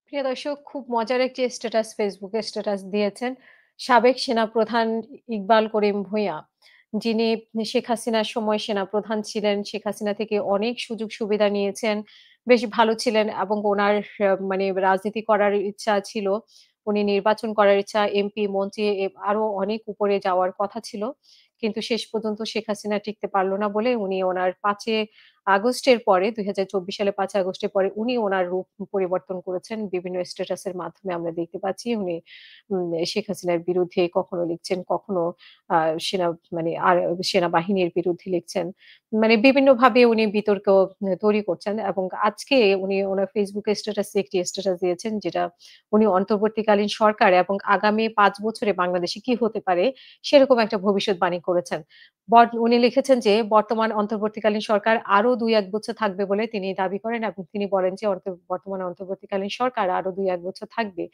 প্রিয় দর্শক, খুব মজার একটি স্ট্যাটাস ফেসবুকে স্ট্যাটাস দিয়েছেন সাবেক সেনাপ্রধান ইকবাল করিম ভূঁইয়া। যিনি শেখ হাসিনার সময় সেনাপ্রধান ছিলেন। শেখ হাসিনা থেকে অনেক সুযোগ সুবিধা নিয়েছেন। বেশ ভালো ছিলেন এবং উনার মানে রাজনীতি করার ইচ্ছা ছিল। উনি নির্বাচন করার ইচ্ছা, এমপি, মন্ত্রী আরো অনেক উপরে যাওয়ার কথা ছিল। কিন্তু শেষ পর্যন্ত শেখ হাসিনা টিকতে পারল না বলে উনি ওনার ৫ এ আগস্টের পরে ২০২৪ সালে ৫ আগস্টের পরে উনি ওনার রূপ পরিবর্তন করেছেন। বিভিন্ন স্ট্যাটাসের মাধ্যমে আমরা দেখতে পাচ্ছি উনি শেখ হাসিনার বিরুদ্ধে কখনো লিখছেন, কখনো আ সেনা মানে সেনাবাহিনীর বিরুদ্ধে লিখছেন। মানে বিভিন্নভাবে উনি বিতর্ক তৈরি করছেন এবং আজকে উনি ওনার Facebook স্ট্যাটাসে একটি স্ট্যাটাস দিয়েছেন যেটা উনি অন্তর্বর্তীকালীন সরকার এবং আগামী ৫ বছরে বাংলাদেশে কি হতে পারে সেরকম একটা ভবিষ্যৎবাণী করেছেন। উনি লিখেছেন যে বর্তমান অন্তর্বর্তীকালীন সরকার আরো ২-১ বছর থাকবে বলে তিনি দাবি করেন এবং তিনি বলেন যে বর্তমানে অন্তর্বর্তীকালীন সরকার আরো ২-১ বছর থাকবে।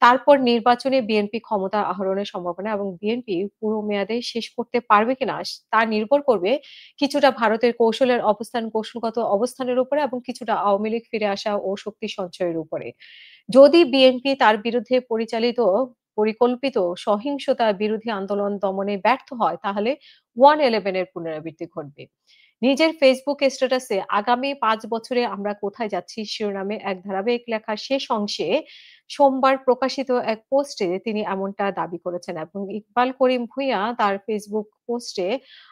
তারপর নির্বাচনে বিএনপি ক্ষমতা আহরণের সম্ভাবনা এবং বিএনপি পুরো মেয়াদে শেষ করতে পারবে কিনা তা নির্ভর করবে কিছুটা ভারতের কৌশলগত অবস্থানের উপরে এবং কিছুটা আওয়ামী লীগ ফিরে আসা ও শক্তি সঞ্চয়ের উপরে। যদি বিএনপি তার বিরুদ্ধে পরিকল্পিত সহিংসতা বিরোধী আন্দোলন দমনে ব্যর্থ হয় তাহলে 111 এর পুনরাবৃত্তি ঘটবে। নিজের ফেসবুক স্ট্যাটাসে আগামী ৫ বছরে আমরা কোথায় যাচ্ছি শিরোনামে এক ধারাবাহিক লেখার শেষ অংশে সোমবার প্রকাশিত এক পোস্টে তিনি এমনটা দাবি করেছেন এবং ইকবাল করিম ভূঁইয়া তার ফেসবুক পোস্টে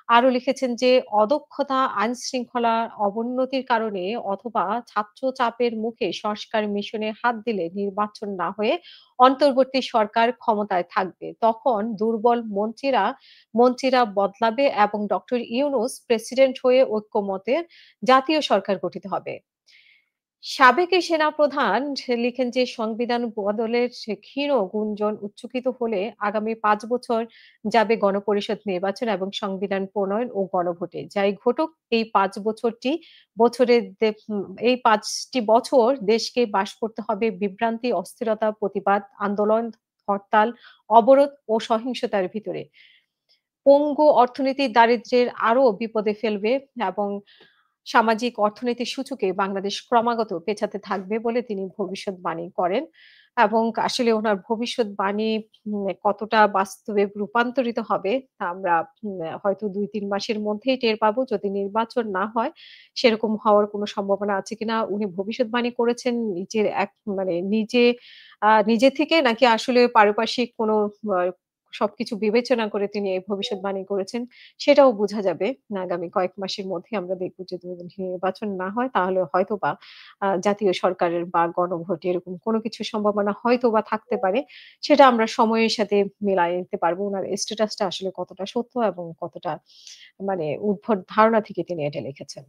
আরো লিখেছেন যে অদক্ষতা, আইনশৃঙ্খলার অবনতির কারণে অথবা ছাত্র চাপের মুখে সংস্কার মিশনে হাত দিলে নির্বাচন না হয়ে অন্তর্বর্তী সরকার ক্ষমতায় থাকবে। তখন দুর্বল মন্ত্রীরা বদলাবে এবং ডক্টর ইউনূস প্রেসিডেন্ট হয়ে ঐক্যমতের জাতীয় সরকার গঠিত হবে। সাবেক এই সেনাপ্রধান লিখেন যে সংবিধান বদলের ক্ষীণ গুঞ্জন উচ্চকিত হলে আগামী ৫ বছর যাবে গণপরিষদ নির্বাচন এবং সংবিধান প্রণয়ন ও গণভোটে। যাই ঘটুক এই ৫ বছরের এই ৫ টি বছর দেশকে বাস করতে হবে বিভ্রান্তি, অস্থিরতা, প্রতিবাদ, আন্দোলন, হরতাল, অবরোধ ও সহিংসতার ভিতরে। পঙ্গু অর্থনীতি দারিদ্র্যের আরো বিপদে ফেলবে এবং সামাজিক অর্থনৈতিক সূচকে বাংলাদেশ ক্রমাগত পেছাতে থাকবে বলে তিনি ভবিষ্যৎবাণী করেন এবং আসলে উনার ভবিষ্যৎবাণী কতটা বাস্তবে রূপান্তরিত হবে তা আমরা হয়তো ২-৩ মাসের মধ্যেই টের পাবো। যদি নির্বাচন না হয় সেরকম হওয়ার কোনো সম্ভাবনা আছে কিনা উনি ভবিষ্যৎবাণী করেছেন নিজের নিজে থেকে নাকি আসলে পারিপার্শ্বিক কোনো আ সবকিছু বিবেচনা করে তিনি এই ভবিষ্যৎবাণী করেছেন সেটাও বোঝা যাবে। আগামী কয়েক মাসের মধ্যেই আমরা দেখব যদি নির্বাচন না হয় তাহলে হয়তোবা জাতীয় সরকারের বা গণভোট এরকম কোনো কিছুর সম্ভাবনা হয়তোবা থাকতে পারে। সেটা আমরা সময়ের সাথে মিলায়ে নিতে পারব। উনার স্ট্যাটাসটা আসলে কতটা সত্য এবং কতটা মানে উদ্ভট ধারণা থেকে তিনি এটা লিখেছেন।